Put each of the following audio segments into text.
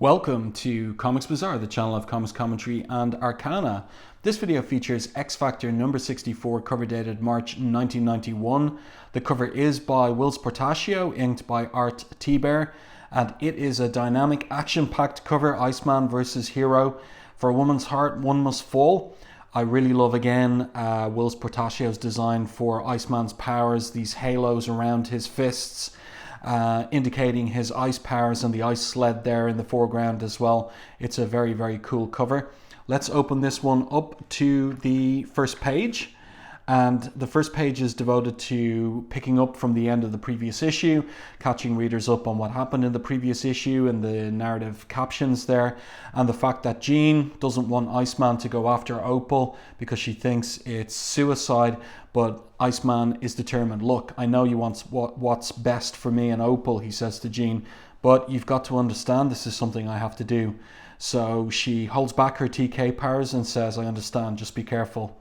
Welcome to Comics Bazaar, the channel of comics commentary and arcana. This video features X Factor number 64, cover dated March 1991. The cover is by Whilce Portacio, inked by Art Thibert, and it is a dynamic, action-packed cover, Iceman versus Hiro. For a woman's heart, one must fall. I really love, again, Whilce Portacio's design for Iceman's powers, these halos around his fists, indicating his ice powers, and the ice sled there in the foreground as well. It's a very, very cool cover. Let's open this one up to the first page. And the first page is devoted to picking up from the end of the previous issue, catching readers up on what happened in the previous issue and the narrative captions there, and the fact that Jean doesn't want Iceman to go after Opal because she thinks it's suicide, but Iceman is determined. Look, I know you want what's best for me and Opal, he says to Jean, but you've got to understand this is something I have to do. So she holds back her TK powers and says, I understand, just be careful.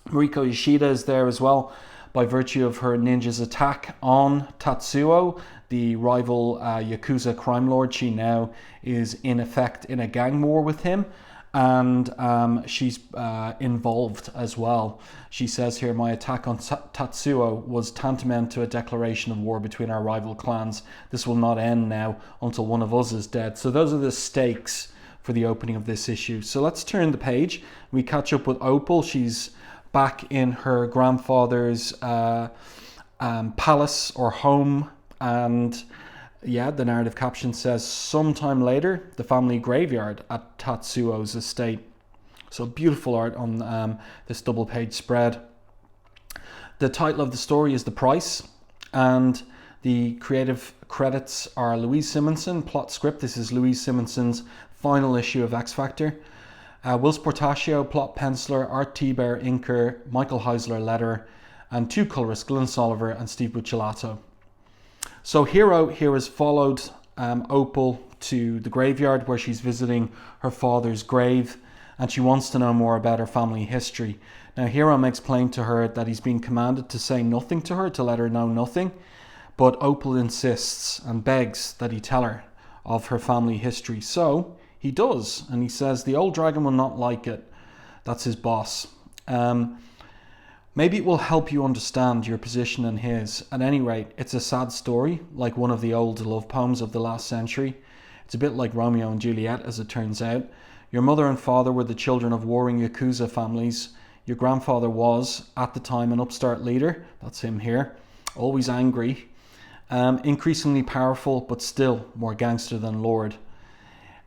Mariko Yoshida is there as well by virtue of her ninja's attack on Tatsuo, the rival Yakuza crime lord. She now is in effect in a gang war with him, and she's involved as well. She says here, my attack on Tatsuo was tantamount to a declaration of war between our rival clans. This will not end now until one of us is dead. So those are the stakes for the opening of this issue. So let's turn the page. We catch up with Opal. She's back in her grandfather's palace or home, and yeah, the narrative caption says, sometime later, the family graveyard at Tatsuo's estate. So beautiful art on this double page spread. The title of the story is The Price, and the creative credits are Louise Simonson, plot script. This is Louise Simonson's final issue of X Factor. Whilce Portacio, plot penciler, Art Thibert, inker, Michael Heisler, letterer, and two colorists, Glenn Soliver and Steve Buccellato. So Hiro here has followed Opal to the graveyard where she's visiting her father's grave, and she wants to know more about her family history. Now Hiro makes plain to her that he's been commanded to say nothing to her, to let her know nothing, but Opal insists and begs that he tell her of her family history. So he does, and he says the old dragon will not like it. That's his boss. Maybe it will help you understand your position and his. At any rate, it's a sad story, like one of the old love poems of the last century. It's a bit like Romeo and Juliet, as it turns out. Your mother and father were the children of warring Yakuza families. Your grandfather was, at the time, an upstart leader. That's him here. Always angry. Increasingly powerful, but still more gangster than lord.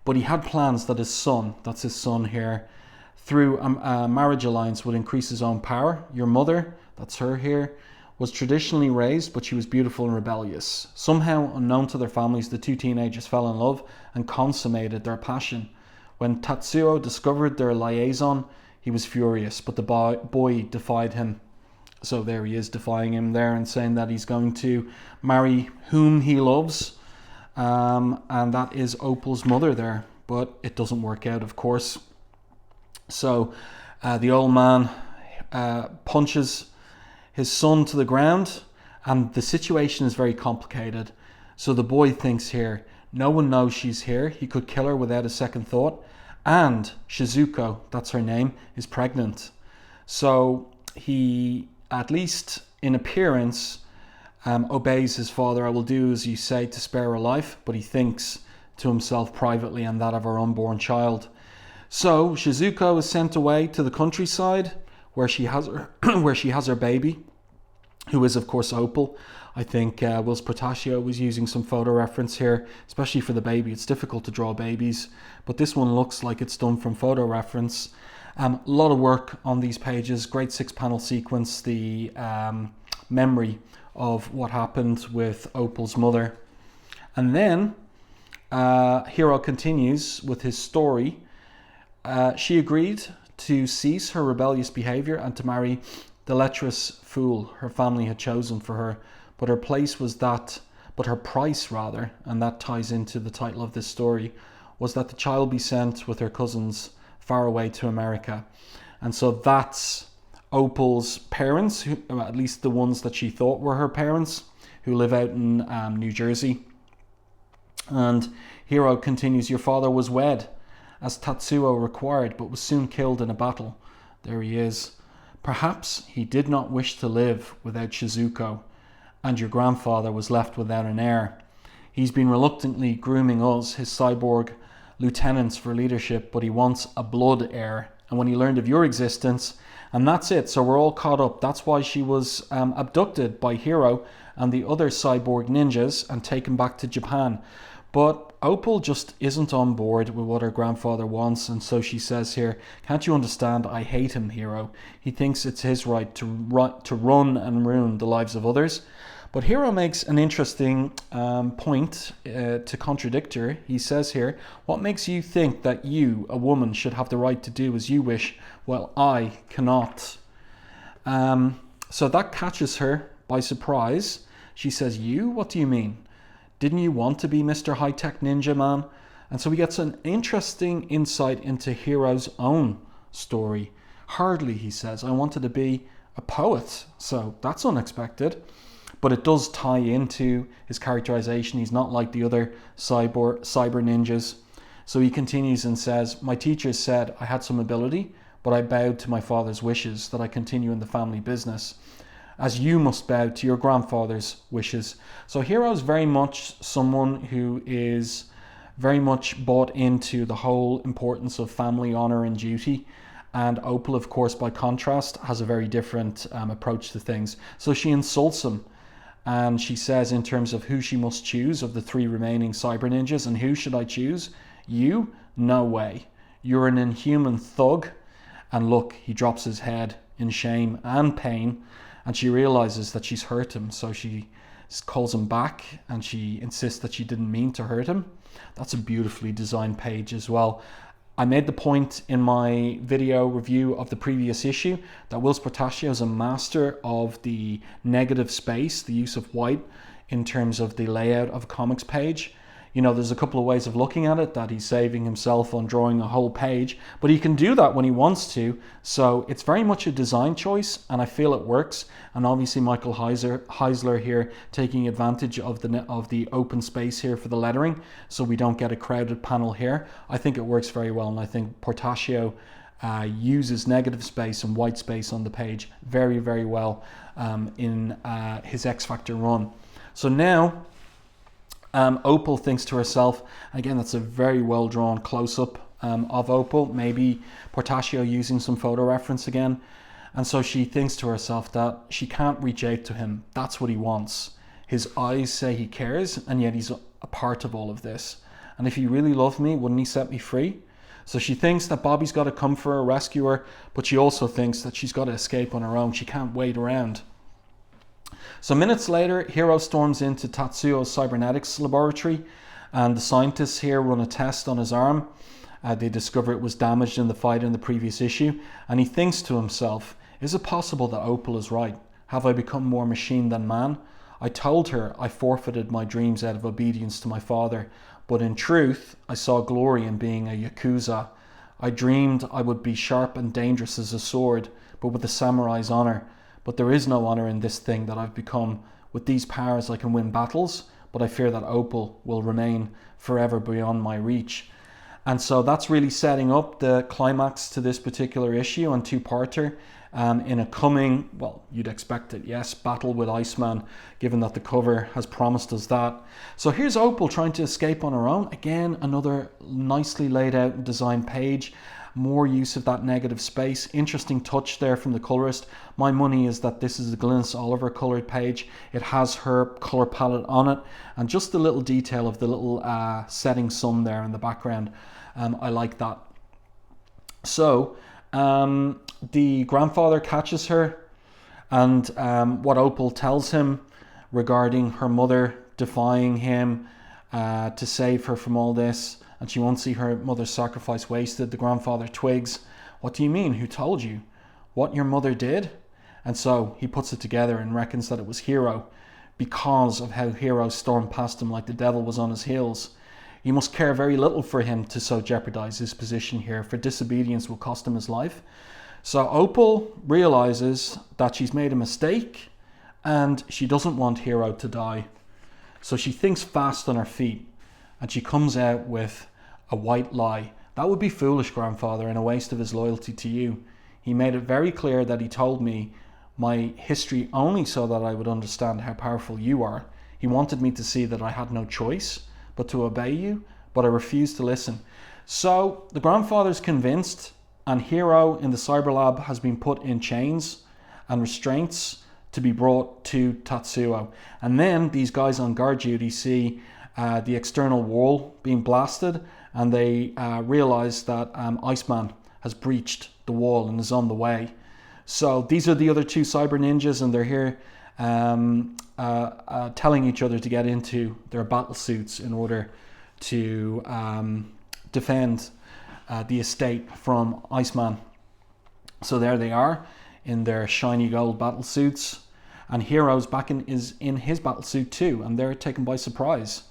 But he had plans that his son, that's his son here, through a marriage alliance would increase his own power. Your mother, that's her here, was traditionally raised, but she was beautiful and rebellious. Somehow, unknown to their families, the two teenagers fell in love and consummated their passion. When Tatsuo discovered their liaison, he was furious, but the boy defied him. So there he is, defying him there and saying that he's going to marry whom he loves. And that is Opal's mother there, but it doesn't work out, of course. So the old man punches his son to the ground, and the situation is very complicated. So the boy thinks here, no one knows she's here. He could kill her without a second thought. And Shizuko, that's her name, is pregnant. So he, at least in appearance, obeys his father. I will do as you say to spare her life, but he thinks to himself privately and that of her unborn child. So Shizuko is sent away to the countryside where she has her baby, who is of course Opal. I think Whilce Portacio was using some photo reference here, especially for the baby. It's difficult to draw babies, but this one looks like it's done from photo reference. A lot of work on these pages. Great 6-panel sequence. The memory of what happened with Opal's mother. And then Hiro continues with his story. She agreed to cease her rebellious behavior and to marry the lecherous fool her family had chosen for her, but her price, and that ties into the title of this story, was that the child be sent with her cousins far away to America. And so that's Opal's parents, who, at least the ones that she thought were her parents, who live out in New Jersey. And Hiro continues, your father was wed, as Tatsuo required, but was soon killed in a battle. There he is. Perhaps he did not wish to live without Shizuko, and your grandfather was left without an heir. He's been reluctantly grooming us, his cyborg lieutenants, for leadership, but he wants a blood heir. And when he learned of your existence, and that's it, so we're all caught up. That's why she was abducted by Hiro and the other cyborg ninjas and taken back to Japan. But Opal just isn't on board with what her grandfather wants, and so she says here, can't you understand? I hate him, Hiro. He thinks it's his right to run and ruin the lives of others. But Hiro makes an interesting point to contradict her. He says here, what makes you think that you, a woman, should have the right to do as you wish? Well, I cannot. So that catches her by surprise. She says, you? What do you mean? Didn't you want to be Mr. High-Tech Ninja Man? And so we get an interesting insight into Hiro's own story. Hardly, he says, I wanted to be a poet. So that's unexpected. But it does tie into his characterization. He's not like the other cyber ninjas. So he continues and says, my teachers said I had some ability, but I bowed to my father's wishes that I continue in the family business, as you must bow to your grandfather's wishes. So Hiro is very much someone who is very much bought into the whole importance of family honor and duty. And Opal, of course, by contrast, has a very different approach to things. So she insults him. And she says in terms of who she must choose of the 3 remaining cyber ninjas, and who should I choose? You? No way. You're an inhuman thug. And look, he drops his head in shame and pain, and she realizes that she's hurt him. So she calls him back and she insists that she didn't mean to hurt him. That's a beautifully designed page as well. I made the point in my video review of the previous issue that Whilce Portacio is a master of the negative space, the use of white in terms of the layout of a comics page. You know, there's a couple of ways of looking at it, that he's saving himself on drawing a whole page, but he can do that when he wants to. So it's very much a design choice, and I feel it works. And obviously Michael Heisler here taking advantage of the open space here for the lettering, so we don't get a crowded panel here. I think it works very well, and I think Portacio uses negative space and white space on the page very, very well in his X Factor run. So now Opal thinks to herself, again, that's a very well drawn close-up of Opal, maybe Portacio using some photo reference again. And so she thinks to herself that she can't reach out to him. That's what he wants. His eyes say he cares, and yet he's a part of all of this. And if he really loved me, wouldn't he set me free? So she thinks that Bobby's got to come for her, rescue her, but she also thinks that she's got to escape on her own. She can't wait around. So minutes later, Hiro storms into Tatsuo's cybernetics laboratory, and the scientists here run a test on his arm. They discover it was damaged in the fight in the previous issue, and he thinks to himself, is it possible that Opal is right? Have I become more machine than man? I told her I forfeited my dreams out of obedience to my father, but in truth, I saw glory in being a Yakuza. I dreamed I would be sharp and dangerous as a sword, but with the samurai's honor. But there is no honor in this thing that I've become. With these powers I can win battles, but I fear that Opal will remain forever beyond my reach. And so that's really setting up the climax to this particular issue and two-parter in a coming, well, you'd expect it, yes, battle with Iceman, given that the cover has promised us that. So here's Opal trying to escape on her own. Again, another nicely laid out and designed page. More use of that negative space. Interesting touch there from the colorist. My money is that this is a Glynis Oliver colored page. It has her color palette on it, and just the little detail of the little setting sun there in the background. I like that. So the grandfather catches her, and what Opal tells him regarding her mother defying him to save her from all this, and she won't see her mother's sacrifice wasted. The grandfather twigs. What do you mean? Who told you? What your mother did? And so he puts it together and reckons that it was Hiro, because of how Hiro stormed past him like the devil was on his heels. He must care very little for him to so jeopardize his position here, for disobedience will cost him his life. So Opal realizes that she's made a mistake and she doesn't want Hiro to die. So she thinks fast on her feet. and she comes out with a white lie. That would be foolish, grandfather, and a waste of his loyalty to you. He made it very clear that he told me my history only so that I would understand how powerful you are. He wanted me to see that I had no choice but to obey you, but I refused to listen. So the grandfather's convinced, and Hiro in the cyber lab has been put in chains and restraints to be brought to Tatsuo. And then these guys on guard duty see the external wall being blasted, and they realize that Iceman has breached the wall and is on the way. So these are the other two cyber ninjas, and they're here telling each other to get into their battle suits in order to defend the estate from Iceman. So there they are in their shiny gold battle suits, and Hiro's back is in his battle suit too, and they're taken by surprise.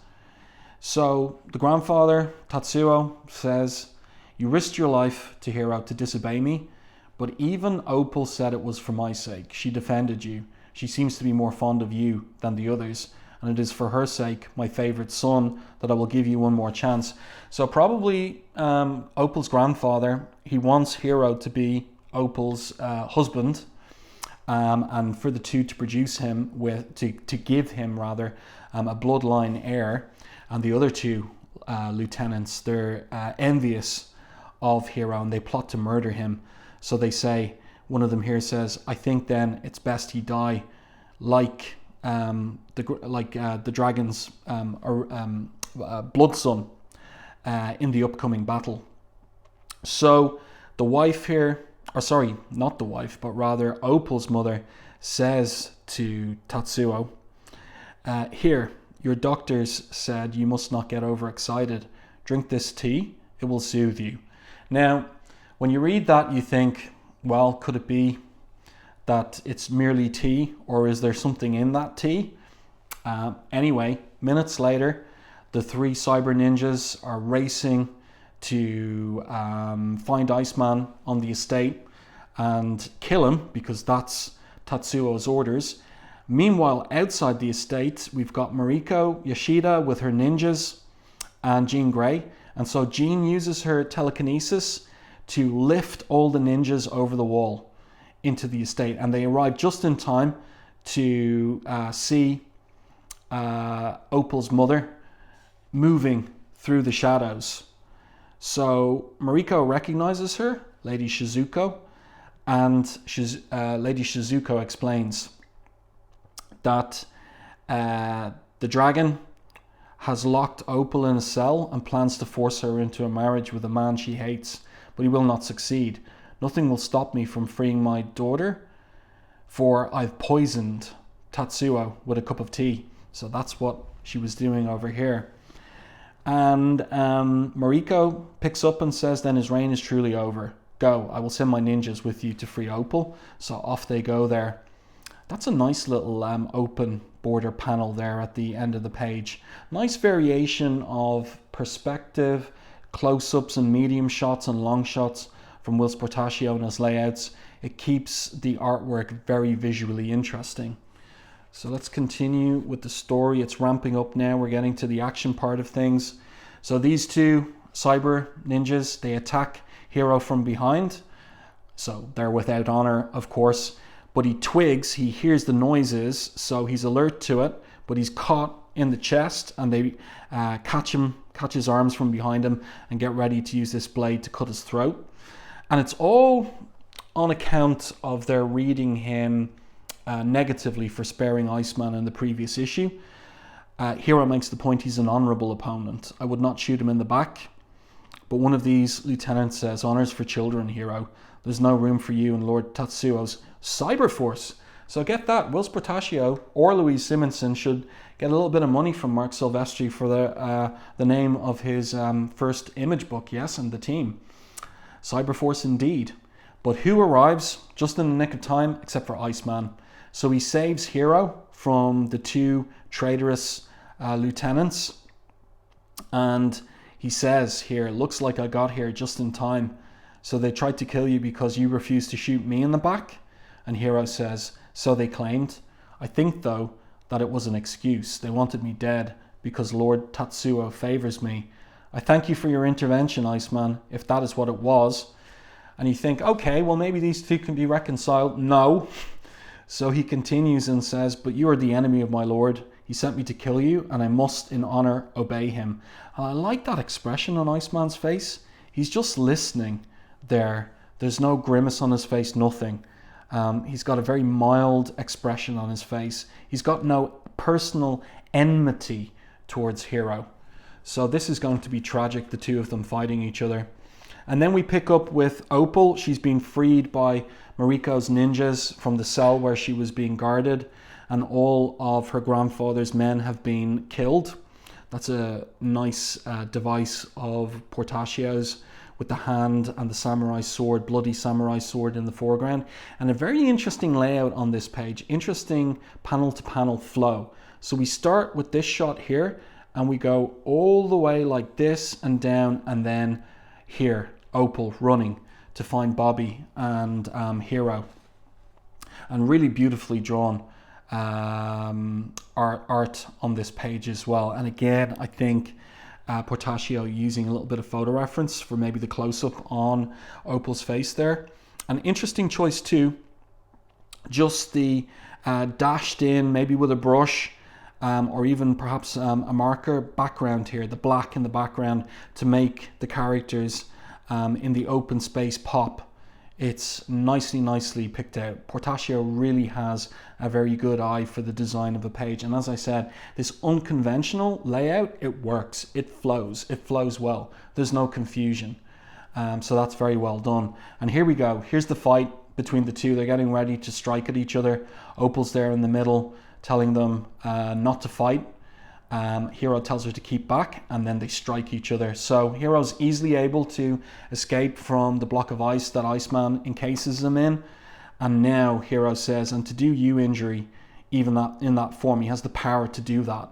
So the grandfather, Tatsuo, says, "You risked your life to Hiro to disobey me, but even Opal said it was for my sake. She defended you. She seems to be more fond of you than the others, and it is for her sake, my favourite son, that I will give you one more chance." So probably Opal's grandfather, he wants Hiro to be Opal's husband, and for the two to produce him to give him rather a bloodline heir. And the other two lieutenants, they're envious of Hiro, and they plot to murder him. So they say, one of them here says, "I think then it's best he die like the dragon's blood son in the upcoming battle." So the wife here, or sorry, not the wife, but rather Opal's mother, says to Tatsuo, "Here, your doctors said you must not get overexcited. Drink this tea, it will soothe you." Now, when you read that, you think, well, could it be that it's merely tea, or is there something in that tea? Anyway, minutes later, the three cyber ninjas are racing to find Iceman on the estate and kill him, because that's Tatsuo's orders. Meanwhile, outside the estate, we've got Mariko Yoshida with her ninjas and Jean Grey. And so Jean uses her telekinesis to lift all the ninjas over the wall into the estate. And they arrive just in time to see Opal's mother moving through the shadows. So Mariko recognizes her, Lady Shizuko, and Lady Shizuko explains that the dragon has locked Opal in a cell and plans to force her into a marriage with a man she hates, but he will not succeed. "Nothing will stop me from freeing my daughter, for I've poisoned Tatsuo with a cup of tea." So that's what she was doing over here. And Mariko picks up and says, "Then his reign is truly over. Go, I will send my ninjas with you to free Opal." So off they go there. That's a nice little open border panel there at the end of the page. Nice variation of perspective, close-ups and medium shots and long shots from Whilce Portacio and his layouts. It keeps the artwork very visually interesting. So let's continue with the story. It's ramping up now. We're getting to the action part of things. So these two cyber ninjas, they attack Hiro from behind. So they're without honor, of course. But he twigs, he hears the noises, so he's alert to it, but he's caught in the chest, and they catch his arms from behind him and get ready to use this blade to cut his throat. And it's all on account of their reading him negatively for sparing Iceman in the previous issue. Hiro makes the point he's an honourable opponent. "I would not shoot him in the back." But one of these lieutenants says, "Honours for children, Hiro. There's no room for you in Lord Tatsuo's cyber force." So get that, Whilce Portacio or Louise Simonson should get a little bit of money from Mark Silvestri for the name of his first image book, yes, and the team. Cyber force indeed. But who arrives just in the nick of time except for Iceman? So he saves Hiro from the two traitorous lieutenants, and he says here, "Looks like I got here just in time. So they tried to kill you because you refused to shoot me in the back?" And Hiro says, "So they claimed. I think, though, that it was an excuse. They wanted me dead because Lord Tatsuo favors me. I thank you for your intervention, Iceman, if that is what it was. And you think, okay, well, maybe these two can be reconciled. No. So he continues and says, but you are the enemy of my lord. He sent me to kill you, and I must in honor obey him. And I like that expression on Iceman's face. He's just listening there. There's no grimace on his face, nothing. He's got a very mild expression on his face. He's got no personal enmity towards Hiro. So this is going to be tragic, the two of them fighting each other. And then we pick up with Opal. She's been freed by Mariko's ninjas from the cell where she was being guarded, and all of her grandfather's men have been killed. That's a nice device of Portacio's, with the hand and the samurai sword, bloody samurai sword in the foreground. And a very interesting layout on this page, interesting panel to panel flow. So we start with this shot here, and we go all the way like this and down, and then here, Opal running to find Bobby and Hiro. And really beautifully drawn art on this page as well. And again, I think Portacio using a little bit of photo reference for maybe the close-up on Opal's face there. An interesting choice too, just the dashed in, maybe with a brush, or even perhaps a marker background here, the black in the background, to make the characters in the open space pop. It's nicely picked out. Portacio really has a very good eye for the design of a page. And as I said, this unconventional layout, it works. It flows well. There's no confusion. So that's very well done. And here we go. Here's the fight between the two. They're getting ready to strike at each other. Opal's there in the middle, telling them not to fight. Hiro tells her to keep back, and then they strike each other. So Hiro's easily able to escape from the block of ice that Iceman encases him in. And now Hiro says, and to do you injury, even that in that form, he has the power to do that.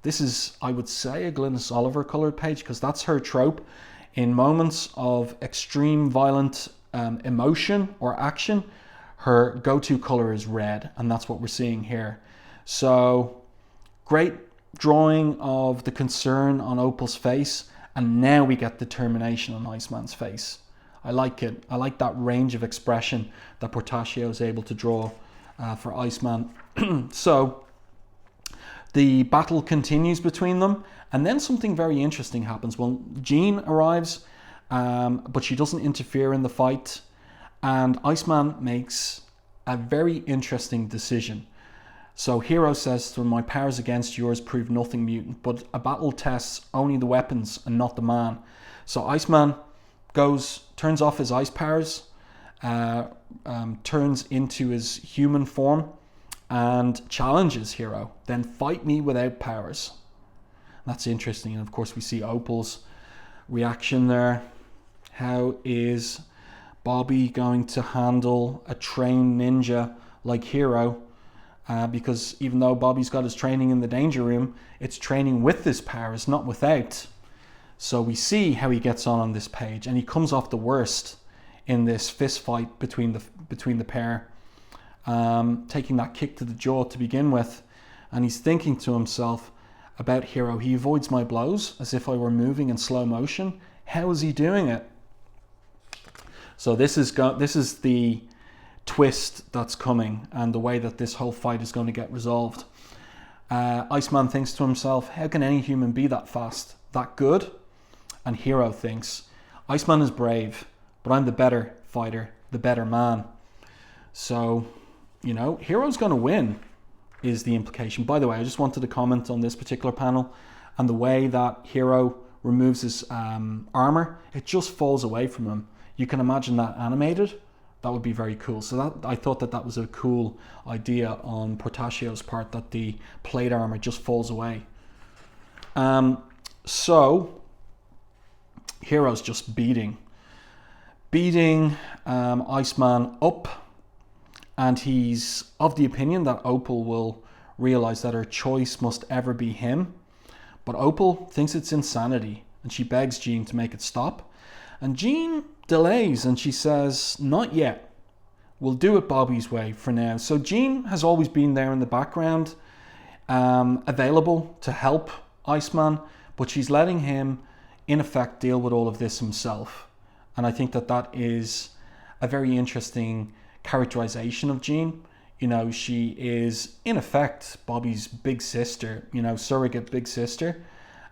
This is, I would say, a Glynis Oliver colored page, because that's her trope. In moments of extreme violent emotion or action, her go-to color is red, and that's what we're seeing here. So great drawing of the concern on Opal's face, and now we get determination on Iceman's face. I like it. I like that range of expression that Portacio is able to draw for Iceman. So the battle continues between them, and then something very interesting happens. Well, Jean arrives, but she doesn't interfere in the fight, and Iceman makes a very interesting decision. So Hiro says to him, my powers against yours prove nothing, mutant, but a battle tests only the weapons and not the man. So Iceman turns off his ice powers, turns into his human form, and challenges Hiro. Then fight me without powers. That's interesting. And of course we see Opal's reaction there. How is Bobby going to handle a trained ninja like Hiro? Because even though Bobby's got his training in the danger room, it's training with his powers, not without. So we see how he gets on this page, and he comes off the worst in this fist fight between the pair, taking that kick to the jaw to begin with. And he's thinking to himself about Hiro. He avoids my blows as if I were moving in slow motion. How is he doing it? So this is the twist that's coming, and the way that this whole fight is going to get resolved. Iceman thinks to himself, how can any human be that fast, that good? And Hiro thinks, Iceman is brave, but I'm the better fighter, the better man. So, Hiro's going to win is the implication. By the way, I just wanted to comment on this particular panel and the way that Hiro removes his armor. It just falls away from him. You can imagine that animated. That would be very cool. So I thought that was a cool idea on Portacio's part, that the plate armor just falls away. So Hiro's just beating Iceman up, and he's of the opinion that Opal will realize that her choice must ever be him. But Opal thinks it's insanity, and she begs Jean to make it stop. And Jean delays, and she says, not yet. We'll do it Bobby's way for now. So Jean has always been there in the background, available to help Iceman, but she's letting him, in effect, deal with all of this himself. And I think that that is a very interesting characterization of Jean. You know, she is, in effect, Bobby's big sister, you know, surrogate big sister.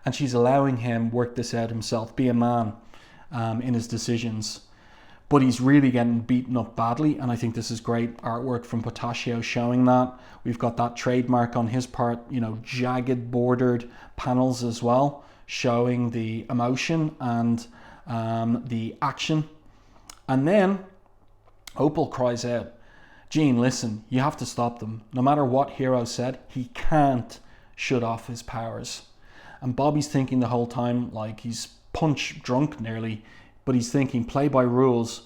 And she's allowing him work this out himself, be a man in his decisions. But he's really getting beaten up badly, and I think this is great artwork from Potacio showing that. We've got that trademark on his part, you know, jagged bordered panels as well, showing the emotion and the action. And then Opal cries out, Jean, listen, you have to stop them. No matter what Hiro said, he can't shut off his powers. And Bobby's thinking the whole time, like he's punch drunk nearly, but he's thinking play by rules.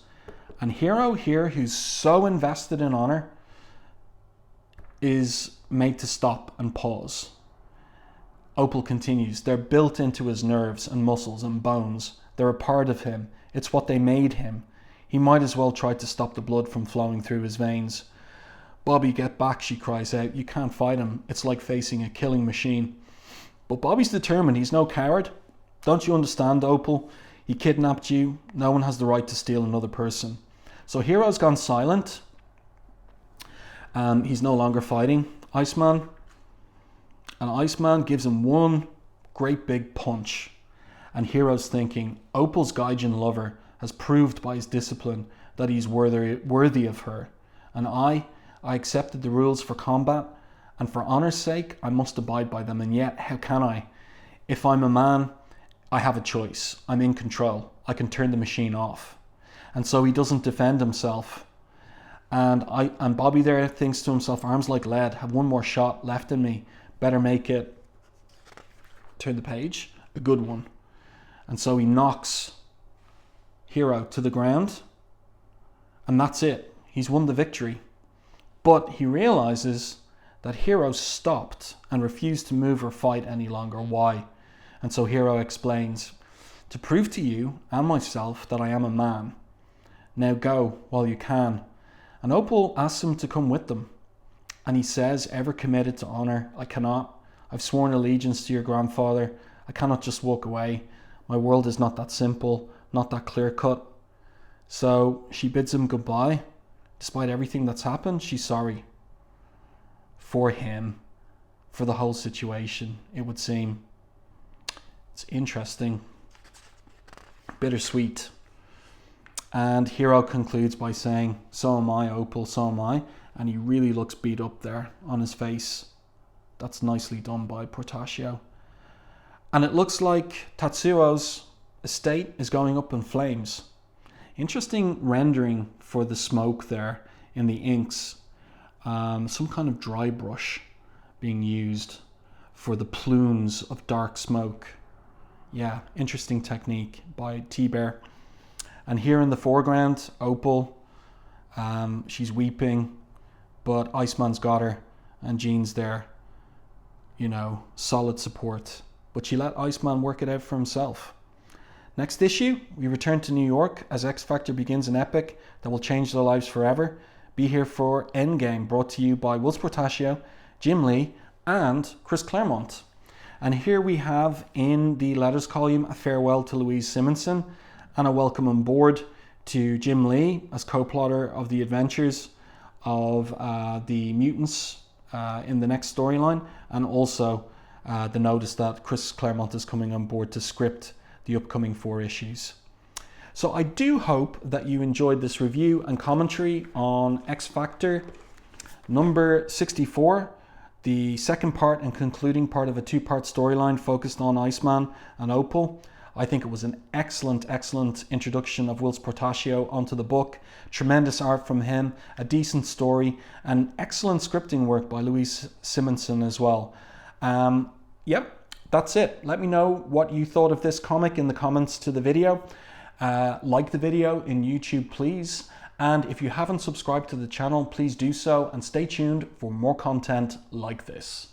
And Hiro here, who's so invested in honor, is made to stop and pause. Opal continues, they're built into his nerves and muscles and bones. They're a part of him. It's what they made him. He might as well try to stop the blood from flowing through his veins. Bobby, get back, she cries out. You can't fight him. It's like facing a killing machine. But Bobby's determined. He's no coward. Don't you understand, Opal? He kidnapped you. No one has the right to steal another person. So Hiro's gone silent. He's no longer fighting Iceman. And Iceman gives him one great big punch. And Hiro's thinking, Opal's Gaijin lover has proved by his discipline that he's worthy of her. And I accepted the rules for combat, and for honor's sake, I must abide by them. And yet, how can I? If I'm a man, I have a choice. I'm in control. I can turn the machine off. And so he doesn't defend himself. And Bobby there thinks to himself, arms like lead, have one more shot left in me. Better make it, turn the page, a good one. And so he knocks Hiro to the ground, and that's it. He's won the victory. But he realizes that Hiro stopped and refused to move or fight any longer. Why? And so Hiro explains, to prove to you and myself that I am a man. Now go while you can. And Opal asks him to come with them. And he says, ever committed to honor? I cannot. I've sworn allegiance to your grandfather. I cannot just walk away. My world is not that simple, not that clear cut. So she bids him goodbye. Despite everything that's happened, she's sorry. For him. For the whole situation, it would seem. It's interesting. Bittersweet. And Hiro concludes by saying, so am I, Opal, so am I. And he really looks beat up there on his face. That's nicely done by Portacio. And it looks like Tatsuo's estate is going up in flames. Interesting rendering for the smoke there in the inks. Some kind of dry brush being used for the plumes of dark smoke. Yeah, interesting technique by Thibert. And here in the foreground, Opal, she's weeping, but Iceman's got her, and Jean's there, you know, solid support. But she let Iceman work it out for himself. Next issue, we return to New York as X Factor begins an epic that will change their lives forever. Be here for Endgame, brought to you by Whilce Portacio, Jim Lee, and Chris Claremont. And here we have in the letters column a farewell to Louise Simonson and a welcome on board to Jim Lee as co-plotter of the adventures of the mutants in the next storyline, and also the notice that Chris Claremont is coming on board to script the upcoming 4 issues. So I do hope that you enjoyed this review and commentary on X Factor number 64, the second part and concluding part of a 2-part storyline focused on Iceman and Opal. I think it was an excellent introduction of Whilce Portacio onto the book. Tremendous art from him, a decent story, and excellent scripting work by Louise Simonson as well. Yep, that's it. Let me know what you thought of this comic in the comments to the video. Like the video in YouTube, please. And if you haven't subscribed to the channel, please do so, and stay tuned for more content like this.